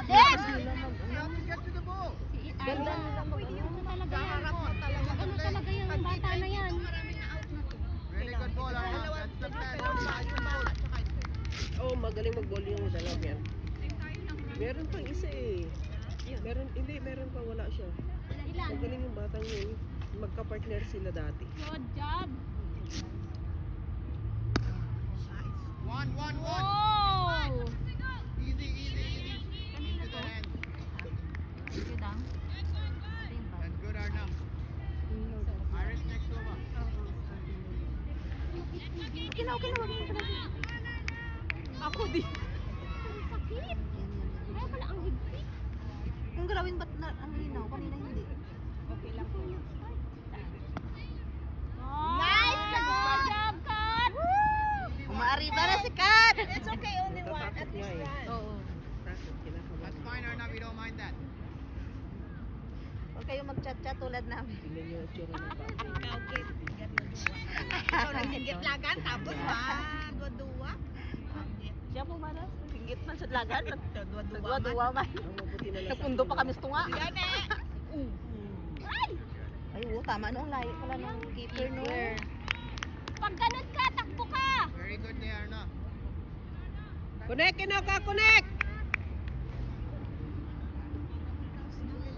Yes! Get to the ball. Ganda nila talaga yan. Ano talaga yung bata na yan? Really good ball, Arna. That's the plan. Oh, magaling mag-ball yung dalawa yan. Meron pang isa eh. Meron pa, wala siya. Ilan? Magaling yung batang yun. Magka-partner sila dati. Good job. One. Oh! Easy. Into the hand. Good ah. That's good, Arna. Iris next over. Okay na, wag mo pala. Ako di. Ang sakit. Kaya pala ang higpit. Kung galawin ba't na ang linaw? Kanina hindi. Okay lang po. Nice! Good job, Kat! Umaariba na si Kat! It's okay, only one. At least one. Oo. That's fine, Arna. We don't mind that. Huwag kayo mag-chat-chat tulad namin. Tingnan nyo yung tsura ng bata. Ikaw nagsinggit lagan, tapos dua-dua. Siya po manas, singgit man sa lagan, dua-dua man. Ang mabuti na lang. Napundo pa kami sa tunga. Yan eh! Ay, oo, tama nung layo pala ng keeper no. Pag ganun ka, takbo ka! Very good there, Arna. Connect, Kinoka, connect!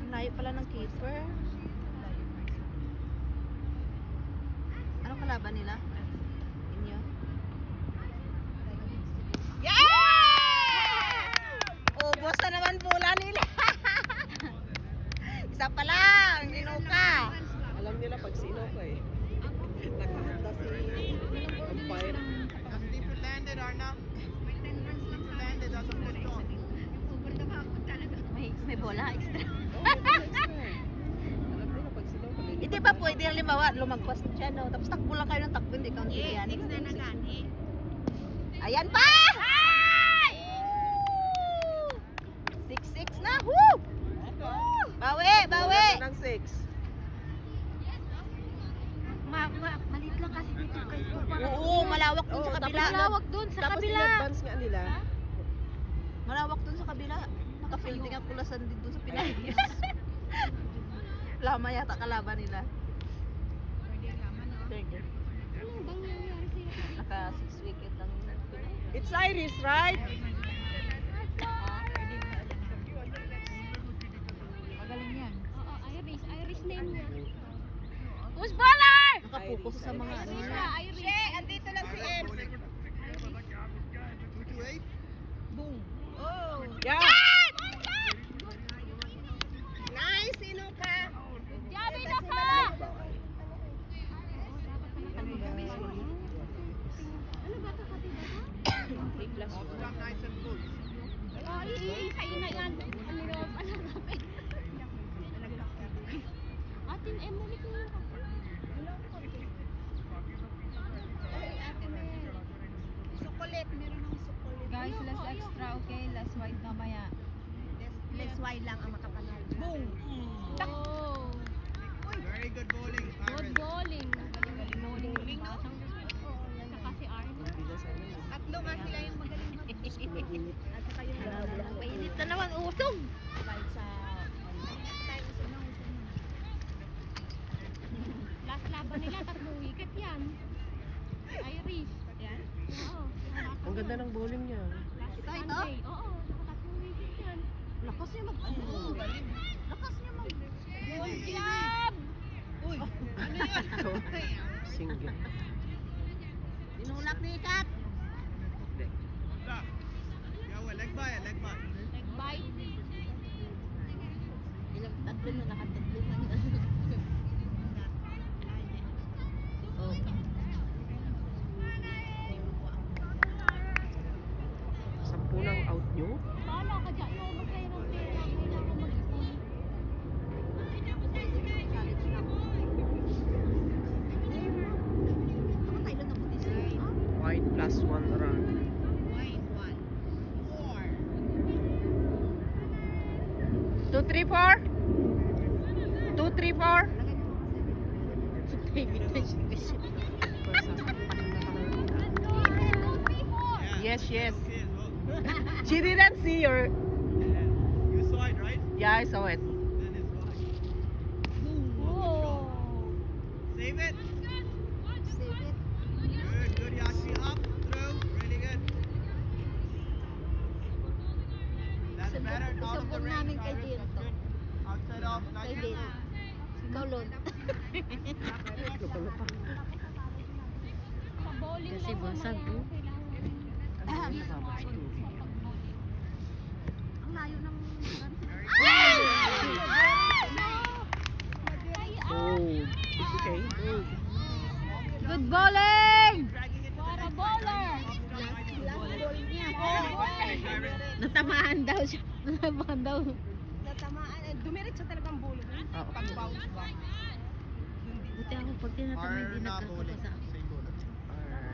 Layo pala ng keeper. Anong kalaban nila? Inyo? Ubos na naman bola nila. Isa pa lang, Kinoka. Alam nila pag sino ko eh. Nakakanta si umpire. That's deep it landed, Arna. Deep it landed. That's a good shot. May bola extra. Alam nila pag sino ko. Hindi pa pwede halimbawa lumagpas siya no. Tapos takbo lang kayo ng takbo, hindi count yan. Ayan pa! 6-6 na. Woo! Bawi! Ng 6. Malit lang kasi dito kay Oo, malawak dun sa kabila. Malawak dun sa Tapos kabila. in-advance nga nila. Malawak dun sa kabila. Naka-fielding ang kulasan din dun sa Pilipinas. Lama yata kalaban nila. Third. Ano bang nangyari sa'yo? Naka 6 wicket ang Pinay. It's Iris, right? Magaling yan. Oo, Irish name niya. Who's baller? Nakapokus sa mga ano. Irish. andito lang si Ed. 2-8. Boom. Oh. Yeah! Nice, sino ka? Jabi na ka! Ano ba ito kapit ba? Off top, nice and full. Ay, sa'yo na yan. Ano na pala kapit? Atin, Emily ko yung kapit. Sukulit, meron ng sukulit. Guys, last extra, okay? Last wide mamaya. Less wide lang ang makapanalo. Boom. Oh, Very good bowling, good Iris. bowling. Galing bowling. Saka si Arno. Tatlo nga sila yung magaling Mainit. Mainit na naman, utong. Last laban nila, 3 wicket yan. Irish. Yan? Oo. Ang ganda ng bowling niya. Last Ito? Sunday. Oo, 3 wicket yan. Lakas niya mag Lakas niya mag Good job! Single. Dinulak ni Kat. Yeah, well, leg by. Leg bite. Ilang tatlo na nakatatlo na. Oh. Sampu ng out nyo. Bahala ka dyan. No, magkaya ng pera. Hindi ako mag-ipon. Ako tayo lang nabuti sa White plus 1 run. 2, 3, 4. 2, 3, 4. Yes, yes. She didn't see your wide, right? Yeah, I saw it. Then it's wide. Whoa. Save it. Save it. Good, good, Yashi. Up, through. Really good. That's better. Out of the Subok namin range. kay Iris, Dean that's to. good. Outside off. Kay Nice. Dean. Ikaw, Lon. Lupa-lupa. Kasi basag po. Ang layo ng... Oh, it's okay. Oh. Good bowling! Dragging it to the Para next bowler! Natamaan daw siya. Natamaan daw. Natamaan. Dumiretso talagang bulo. Oo. Pag-bounce back. Buti ako pag tinatamay, hindi Arna bowling. nagkakapasa. Single.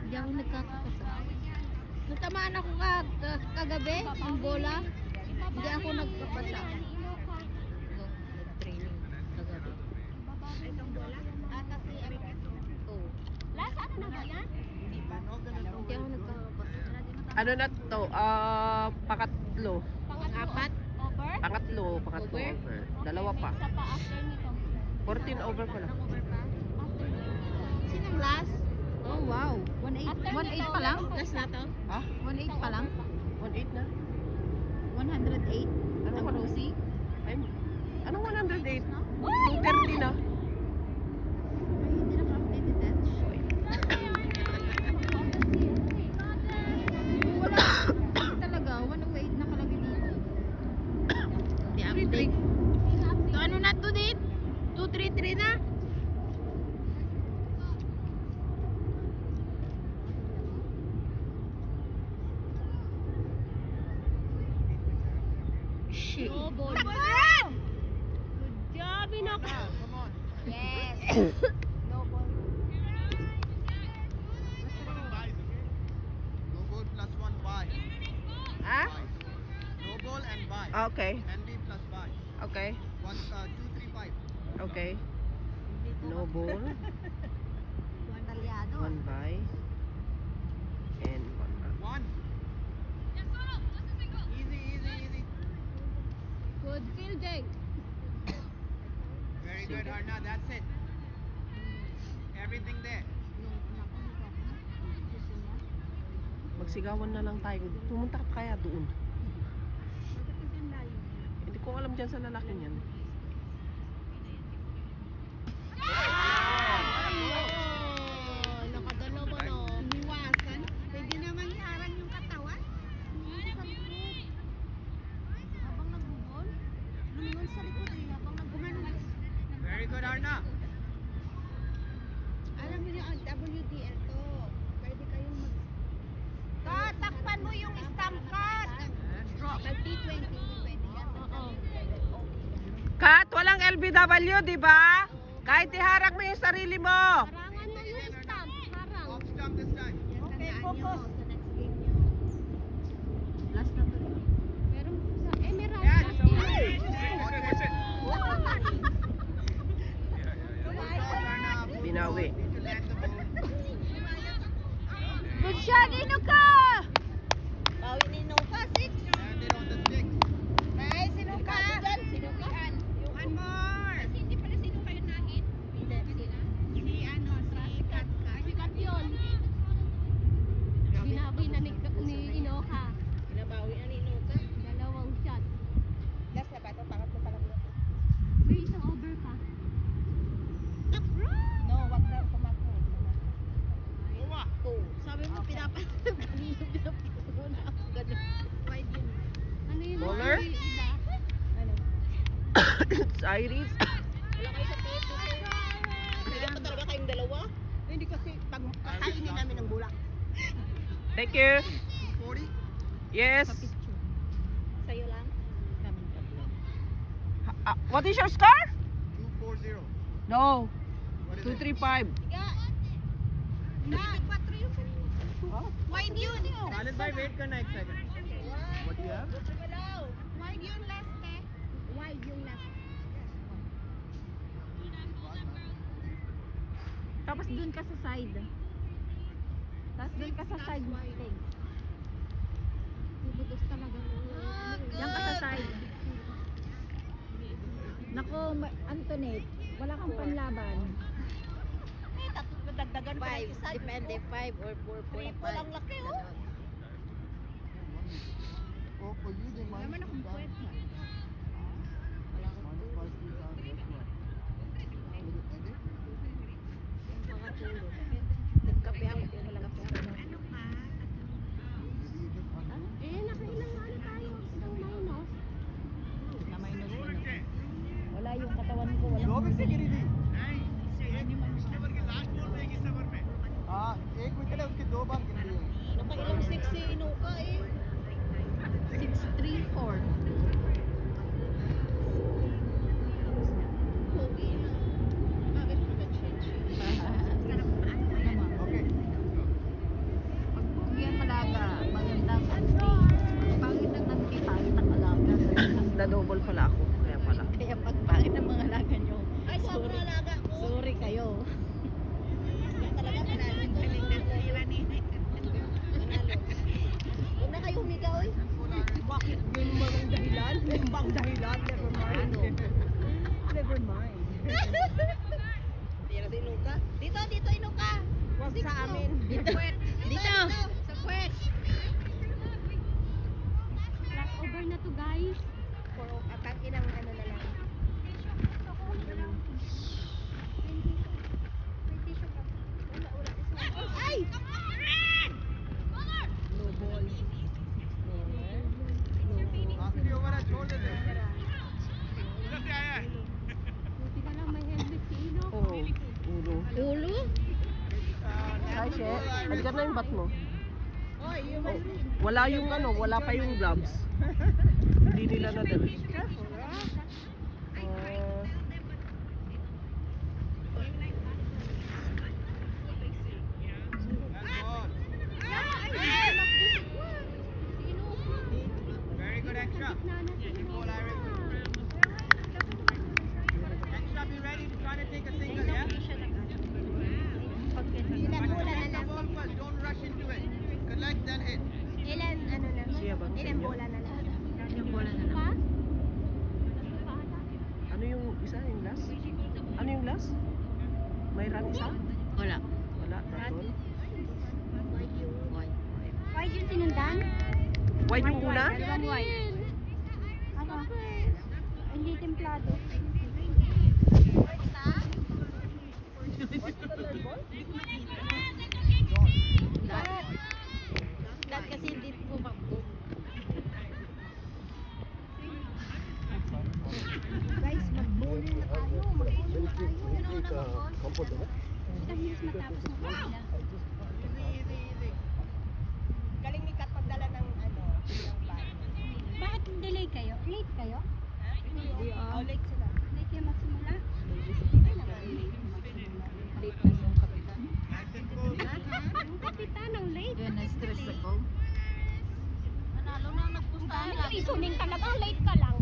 Hindi ako nagkakapasa. Natamaan ako kagabi, ang bola. Hindi ako nagkapasa. Nag-training kagabi. Itong bola. Kasi Oo. last ano na ba yan? Hindi ako nagkakapasa. Ano na to? Pakatlo. Apat? Over? Pangatlo over. Dalawa pa. Isa pa after nito. 14 over pa lang. Sinong last? Oh wow. 1-8 pa lang? Last na to? Ha? 1-8 pa lang? 1-8 na? 108? Ano Ang Rosie? Anong 108? 230 na. Ay, hindi naka-updated that. Wala. Talaga, 108 nakalagay dito. Di update. So ano na to date? 233 na? Shit. No ball. Good job, Inok. Come on. Yes. No ball. No ball plus 1 buy. Ha? No ball and buy. Okay. NB plus buy. Okay. 1, 2, 3, 5. Okay. No ball. Talyado. 1 by. And 1. 1. Easy, easy, easy. Good fielding. Very good, Arna. That's it. Everything there. Magsigawan na lang tayo. Pumunta ka pa kaya doon. Hindi ko alam dyan sa lalaki niyan. Nakadalawa no. Iniwasan. Pwede naman iharang yung katawan. Habang nagbubol, lumingon sa likod eh. Habang nagbubol. Very good, Arna. Alam niyo ang WDL to. Pwede kayong mag... Takpan mo yung stamp card. Mag T20. Pwede yan. Oo. Kat, walang LBW, di ba? Kahit iharang mo yung sarili mo. Harangan mo yung stamp. Harang. Off stump this time. Okay, focus. Sa next game nyo. Last na to. Pero sa Emerald. Yeah, last so game. watch it. Arna. Binawi. Need to land the ball. Good shot, Inuka! Bawi ni Nuka, 6. Land it on the stick. Nice, Sinuka. Sinuka. One more. Kasi hindi pala Sinuka yung nahin. Hindi. Si ano, si Katka. Sikat yun. Binawi na ni Inoka. Binabawi na ni Nuka. Dalawang shot. Last na ba ito? Pangatlo pa lang. May isang over pa. No, wag na pumakbo. Over. Sabi mo, pinapanood kanino pinapanood ako ganun. Wide yun. Ano yun? Bowler? Ida? Ano? It's Iris. Wala kayo sa plate. Kaya pa talaga kayong dalawa? Hindi kasi pag kakainin namin ng bulak. Thank you. 240. Yes. Sa'yo lang? Kaming tatlo. What is your score? 240. No. What is it? 235. Hindi, 4 yun kanina. Wide yun. Alin by wait ka na second. What do you have? Wide yun last eh. Wide yung last. Tapos dun ka sa side. Tapos dun ka sa side. Bubutos talaga. Yan ka sa side. Antoinette, wala kang panlaban. Eh, tatlo dagdagan pa ng isa. Depende, 5 or 4.5. Triple ang laki, oh. Oh, for you, they minus Naman akong 2,000. puwet. Minus 5,000 this one. Mga tulo. Nagkape ako. Walang kape ako. Ano ka? Eh, nakailang ano tayo? Ilang minus? Na minus ko na. Wala yung katawan ko, wala. हाँ एक विकेट है उसके 2 बार गिन लिए Nakailang 6 si Inuka eh. 6-3-4. Pogi na. Bakit mo nag-change? Okay Pag yan malaga, magandang anti. Pangit ang anti, pangit ang alaga. Na-double pala ako. Kaya pala. Kaya pag pangit ang mga alaga nyo, Ay, sobrang alaga ko. sorry kayo. Yan talaga panalo ko. Panalo. Huwag na kayo humigaw eh. Bakit yun bang dahilan? Yun bang dahilan? Never mind. Never mind. Hindi na si Inuka. Dito, dito Inuka. Wag sa amin. Dito. Dito. Sa puwet. Last over na to guys. Puro atake ng ano na lang. Ay! No ball. आखिरी ओवर है छोड़ देते हैं Buti na lang may helmet si Ino. Oo. Ulo. Ulo? Ay, shit. Andyan na yung bat mo. Oy, yung Oh, wala yung ano, wala pa yung gloves. Hindi nila nadala. Very good extra. Good ball, Iris. Extra, be ready to try to take a single, yeah? ilan bola na Collect the lang. ball first, don't rush into it. Collect, then hit. Ilan ano na? Siya ba? Ilan bola na lang? Yung bola na lang. Ano yung isa? Yung last? Ano yung last? May run isa? Wala. Wala. Tatol. Why yung sinundan? Wide yung una? Dalawang white. Ano? Hindi templado. Dad kasi hindi pumakbo. Guys, mag-bowling na tayo. Mag-bowling na tayo. Dahil matapos na kanila. Galing ni Kat pagdala ng ano, ng bag. Bakit delay kayo? Late kayo? Oh, late sila. Late kayo magsimula? Hindi naman. Late na yung kapitan. Ang kapitan ang late. Yun, na-stress ako. Manalo na nagpusta. Ang reasoning talagang late ka lang.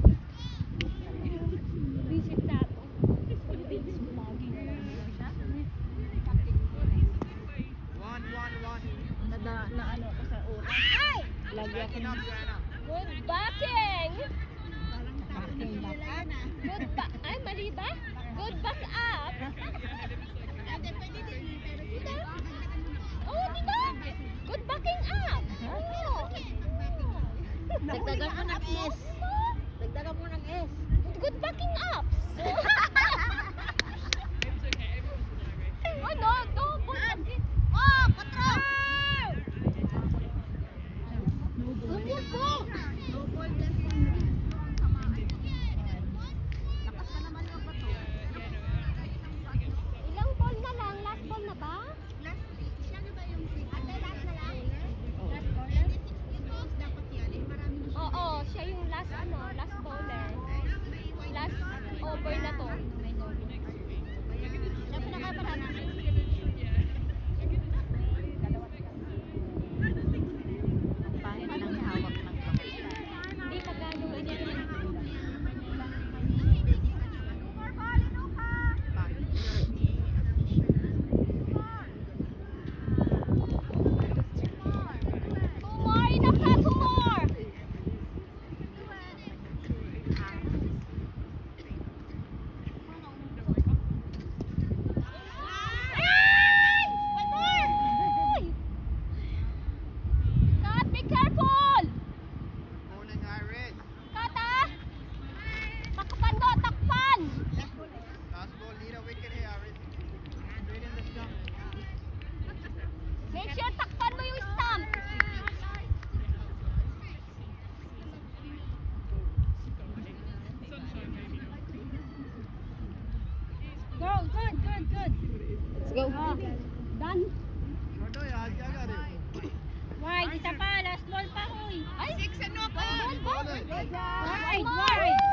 Visit na ako. Bilis mo lagi na lang siya. 1-1-1. Na ano ko sa oras. Ay! Lagi ako Backing up, Joanna. Good batting! acting back. Good back. Ay, mali ba? Good back up. Diba? Oh, diba? Good backing up. Oh. Dagdagan mo ng S. Dagdagan mo ng S. Good backing up. Ano? Double backing. Oh, katro! Double po! Ilang ball na lang? Last ball na ba? Oo, siya yung last last bowler. Last over na to. Siya pinakamalaki. Ang pangit ng hawak ng kamay. Hindi pa gano'n ganyan. Two more, enough na, two more! Go. Done. छोड़ो यार क्या कर रहे हो Wide, isa pa. Last ball pa, hoy. Ay, 6 ano ka? Ball है। Wide, wide.